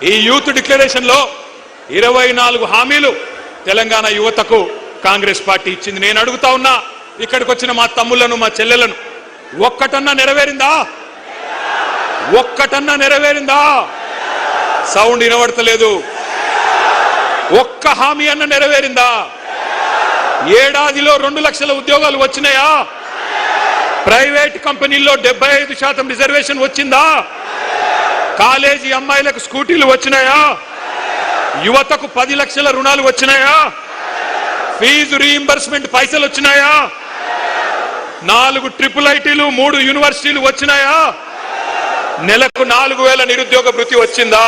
ఈ youth declaration లో 24 హామీలు తెలంగాణ యువతకు కాంగ్రెస్ పార్టీ ఇచ్చింది. నేను అడుగుతా ఉన్నా, ఇక్కడికి వచ్చిన మా తమ్ముళ్లను మా చెల్లెలను, ఒక్కటన్నా నెరవేరిందా? ఒక్కటన్నా నెరవేరిందా? సౌండ్ వినబడతలేదు. ఒక్క హామీ అన్న నెరవేరిందా? ఏడాదిలో 2 లక్షల ఉద్యోగాలు వచ్చినాయా? ప్రైవేట్ కంపెనీల్లో 75% రిజర్వేషన్ వచ్చిందా? కాలేజీ అమ్మాయిలకు స్కూటీలు వచ్చినాయా? యువతకు 10 లక్షల రుణాలు వచ్చినాయా? ఫీజు రీయింబర్స్మెంట్ పైసలు వచ్చినాయా? 4 ట్రిపుల్ ఐటీలు 3 యూనివర్సిటీలు వచ్చినాయా? నెలకు 4000 నిరుద్యోగ భృతి వచ్చిందా?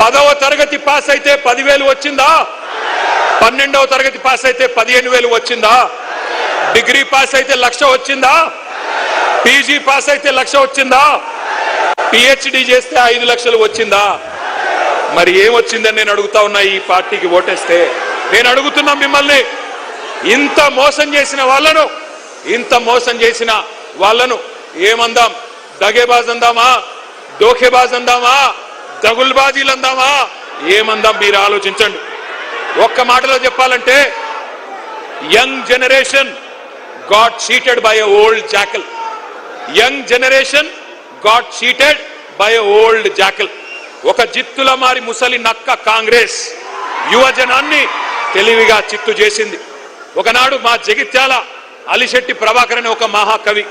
10వ తరగతి పాస్ అయితే 10,000 వచ్చిందా? 12వ తరగతి పాస్ అయితే 15,000 వచ్చిందా? డిగ్రీ పాస్ అయితే 1,00,000 వచ్చిందా? పీజీ పాస్ అయితే 1,00,000 వచ్చిందా? పిహెచ్డి చేస్తే 5 లక్షలు వచ్చిందా? మరి ఏమొచ్చిందని నేను అడుగుతా ఉన్నా. ఈ పార్టీకి ఓటేస్తే నేను అడుగుతున్నా మిమ్మల్ని, ఇంత మోసం చేసిన వాళ్ళను ఏమందాం? దగేబాజ్ అందామా? దోఖేబాజ్ అందామా? దగుల్బాజీలు అందామా? ఏమందాం? మీరు ఆలోచించండి. ఒక్క మాటలో చెప్పాలంటే, young generation got cheated by a old jackal. Young generation got cheated by a old jackal. ఒక జిత్తుల మారి ముసలి నక్క కాంగ్రెస్ యువజనాన్ని తెలివిగా చిత్తు చేసింది. ఒకనాడు మా జగిత్యాల అలిశెట్టి ప్రభాకర్ అనే ఒక మహాకవి,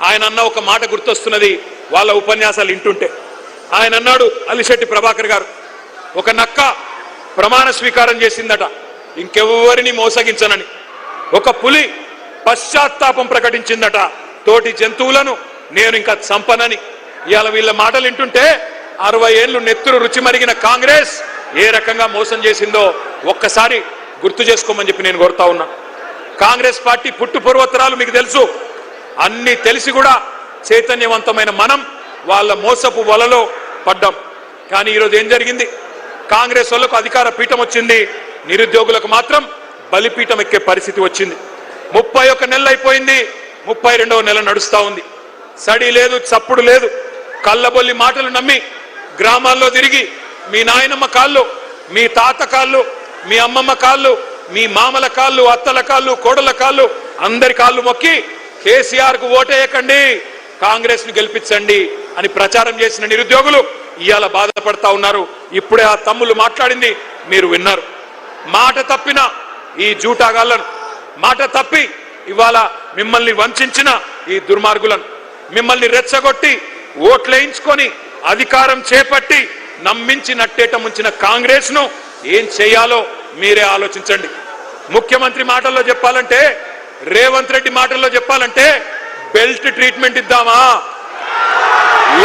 ఆయన అన్న ఒక మాట గుర్తొస్తున్నది వాళ్ళ ఉపన్యాసాలు వింటుంటే. ఆయన అన్నాడు, అలిశెట్టి ప్రభాకర్ గారు, ఒక నక్క ప్రమాణ స్వీకారం చేసిందట ఇంకెవ్వరిని మోసగించనని. ఒక పులి పశ్చాత్తాపం ప్రకటించిందట, తోటి జంతువులను నేను ఇంకా చంపనని. ఇవాళ వీళ్ళ మాటలు వింటుంటే 60 ఏళ్లు నెత్తురు రుచి మరిగిన కాంగ్రెస్ ఏ రకంగా మోసం చేసిందో ఒక్కసారి గుర్తు చేసుకోమని చెప్పి నేను కోరుతా ఉన్నా. కాంగ్రెస్ పార్టీ పుట్టు పూర్వోత్తరాలు మీకు తెలుసు. అన్ని తెలిసి కూడా చైతన్యవంతమైన మనం వాళ్ళ మోసపు వలలో పడ్డాం. కానీ ఈరోజు ఏం జరిగింది? కాంగ్రెస్ వాళ్ళకు అధికార పీఠం వచ్చింది, నిరుద్యోగులకు మాత్రం బలిపీఠం ఎక్కే పరిస్థితి వచ్చింది. 31 నెలలు అయిపోయింది, 32వ నెల నడుస్తా ఉంది. సడి లేదు, చప్పుడు లేదు. కళ్ళబొల్లి మాటలు నమ్మి గ్రామాల్లో తిరిగి మీ నాయనమ్మ కాళ్ళు, మీ తాత కాళ్ళు, మీ అమ్మమ్మ కాళ్ళు, మీ మామల కాళ్ళు, అత్తల కాళ్ళు, కోడల కాళ్ళు, అందరి కాళ్ళు మొక్కి కేసీఆర్ కు ఓటేయకండి, కాంగ్రెస్ ను గెలిపించండి అని ప్రచారం చేసిన నిరుద్యోగులు ఇవాళ బాధపడతా ఉన్నారు. ఇప్పుడే ఆ తమ్ముళ్ళు మాట్లాడింది మీరు విన్నారు. మాట తప్పిన ఈ జూటాగాళ్లను, మాట తప్పి ఇవాళ మిమ్మల్ని వంచిన ఈ దుర్మార్గులను, మిమ్మల్ని రెచ్చగొట్టి ఓట్లేయించుకొని అధికారం చేపట్టి నమ్మించి నట్టేట ముంచిన కాంగ్రెస్ ను ఏం చేయాలో మీరే ఆలోచించండి. ముఖ్యమంత్రి మాటల్లో చెప్పాలంటే, రేవంత్ రెడ్డి మాటల్లో చెప్పాలంటే, బెల్ట్ ట్రీట్మెంట్ ఇద్దామా?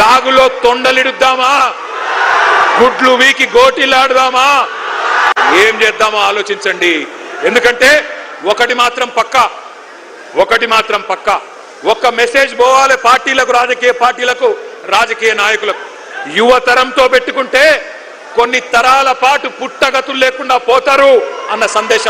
లాగులో తొండలిడుద్దామా? గుడ్లు వీకి గోటీలాడుదామా? ఏం చేద్దామో ఆలోచించండి. ఎందుకంటే ఒకటి మాత్రం పక్కా, ఒక్క మెసేజ్ పోవాలి పార్టీలకు, రాజకీయ పార్టీలకు, రాజకీయ నాయకులకు. యువతరంతో పెట్టుకుంటే కొన్ని తరాల పాటు పుట్టగతులు లేకుండా పోతారు అన్న సందేశం